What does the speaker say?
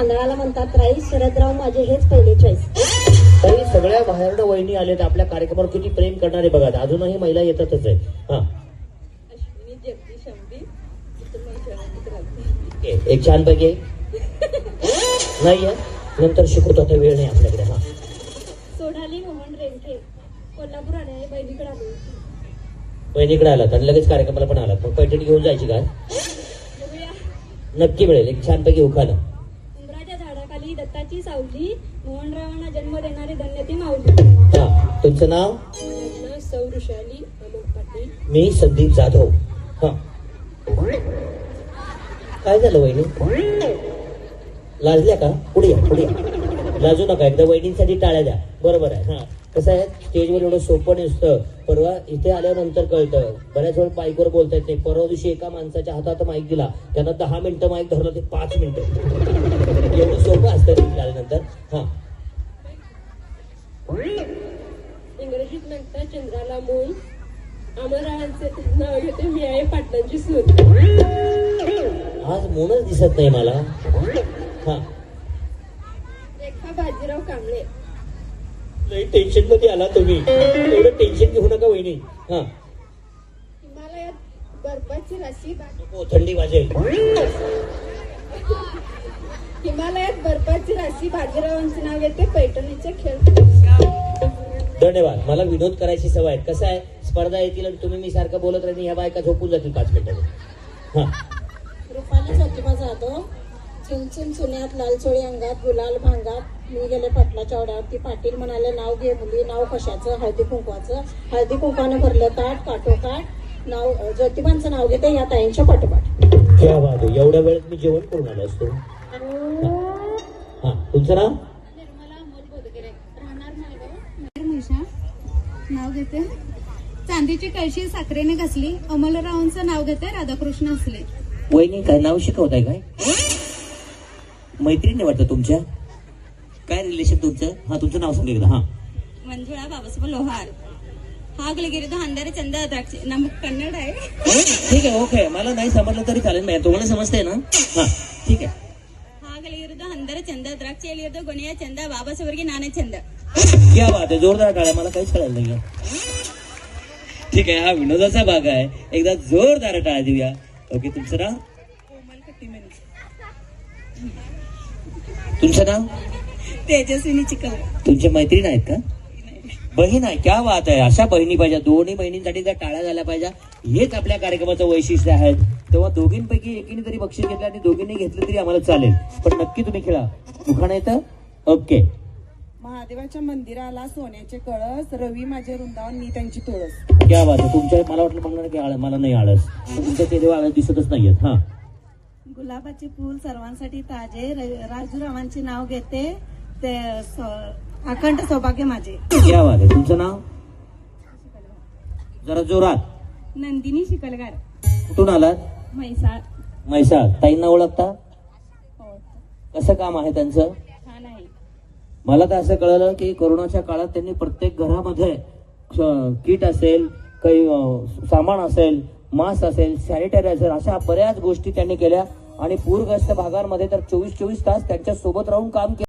तांदळाला म्हणतात राईस. शरदराव माझे हेच पहिले चॉईस. तरी सगळ्या बाहेरन वहिनी आलेत आपल्या कार्यक्रमावर, किती प्रेम करणारे बघा. अजूनही महिला येतातच आहे. हा, अश्विनी जगदीश अंबी. एक छानपैकी नाही आहे, नंतर शिकवतो, आता वेळ नाही आपल्याकडे. हा, सोनाली मोहन रेंके. कोल्हापूर आले, बहिणीकडे आले. बहिणीकडे आलात आणि लगेच कार्यक्रमाला पण आलात. मग पैठणी घेऊन जायची काय? नक्की मिळेल. एक छानपैकी उखाणं. उंबराच्या झाडाखाली दत्ताची सावली. मोहनरावांना जन्म देणारी धन्य ती माऊली. हा, तुमचं नाव? सौरुशाली अमोल पाटील. मी संदीप जाधव. हा, काय झालं वहिनी? लाजल्या का? पुढे या, पुढे या. लाजू नका, एकदा वहिनींसाठी टाळ्या द्या. बरोबर आहे. हा, कसं आहे, स्टेजवर एवढं सोपं नसतं. परवा इथे आल्यानंतर कळतं. बऱ्याच वेळ माईकवर बोलता येत नाही. परवा दिवशी एका माणसाच्या हातात माईक दिला, त्यांना 10 मिनिटं माईक धरलं, ते 5 मिनिटं. एवढं सोपं असतं तिथे आल्यानंतर. हा, इंग्रजीत म्हणतात चंद्राला मूल. अमरावांचे नाव घेते, मी आहे पाटलांची सून. आज मूळच दिसत नाही मला. हा, रेखा बाजीराव कांबळे. लई टेन्शन मध्ये आला तुम्ही. एवढं टेन्शन घेऊ नका वहिनी. हा, हिमालयात बर्फाची राशी. हो, थंडी वाजेल. हिमालयात बर्फाची राशी. बाजीरावांचे नाव घेते, पैठणीचे खेळ. धन्यवाद. मला विनोद करायची सवय आहे. कसं आहे, स्पर्धा येतील आणि तुम्ही मी सारखं बोलत राहील, ह्या बायका झोपून जातील 5 मिनिटांनी. हा, रुपाली सतीमा जाधव. चिंचिन सुन्यात लाल चोळी अंगात गुलाल भांगात मी गेले पाटलाच्या ओढ्यावरती. पाटील म्हणाले नाव घे मुली. नाव कशाचं? हळदी कुंकवाचं. हळदी कुंकवानं भरलं ताट काठोकाठ. नाव ज्योतिबांचं नाव घेते या ताईंच्या पाठोपाठ. क्या बात आहे. एवढ्या वेळेत मी जेवण करून आलो असतो. हा, तुमचं नाव? निर्मला अमोल बोधगिरे. राहणार मायगाव. नाव घेते चांदीची कळशी साखरेने घासली. अमलरावांचं नाव घेते, राधाकृष्ण असले. वहिनी काय नाव शिकवताय काय? मैत्रिणी वाटतं तुमच्या? काय रिलेशन तुमचं? हा, तुमचं नाव सांगा एकदा. हा, मंजुळा बाबासाहेब लोहार. हागलगिरी अंधारे चंद द्राक्ष. नमक कन्नड आहे. ठीक आहे, ओके. मला नाही समजलं तरी चालेल, तुम्हाला समजतंय ना? हा, ठीक आहे. हागलगिरी अंधारे चंद द्राक्ष एलियर्द गोनिया चंद बाबासाहेब नाणे चंद. क्या बात आहे. जोरदार टाळ्या. मला काहीच कळलं नाही. ठीक आहे, हा विनोदाचा भाग आहे. एकदा जोरदार टाळ्या देऊया. ओके, तुमचं नाव? तुमचं नाव? तेजस्विनी चिकल. तुमच्या मैत्रीण आहेत का? बहीण आहे. क्या बात आहे. अशा बहिणी पाहिजे. दोन्ही बहिणींसाठी त्या टाळ्या झाल्या पाहिजे. हेच आपल्या कार्यक्रमाचं वैशिष्ट्य आहे. तेव्हा दोघींपैकी एकीने तरी बक्षीस घेतलं आणि दोघींनी घेतलं तरी आम्हाला चालेल, पण नक्की तुम्ही खेळा. दुकान येतं. ओके. महादेवाच्या मंदिराला सोन्याचे कळस. रवी माझे वृंदावन, मी त्यांची तुळस. क्या बात आहे. तुमच्या मला वाटलं म्हणणार की मला नाही आळस, तुमच्या ते देवा आळस दिसतच नाहीयेत. हा, गुलाबाचे फूल सर्वांसाठी ताजे. राजूरावांचे नाव घेते, ते अखंड सौभाग्य माझे. क्या बात आहे. तुमचं नाव? जरा जोरात. नंदिनी शिकलगार. कुठून आलात? म्हैसाळ. म्हैसाळ. ताईंना ओळखता? कसं काम आहे त्यांचं? छान आहे. मला तर असं कळलं की कोरोनाच्या काळात त्यांनी प्रत्येक घरामध्ये किट असेल, काही सामान असेल, मास्क असेल, सॅनिटायझर, अशा बऱ्याच गोष्टी त्यांनी केल्या आणि पूरग्रस्त भागांमध्ये तर 24 तास त्यांच्या सोबत राहून काम केलं.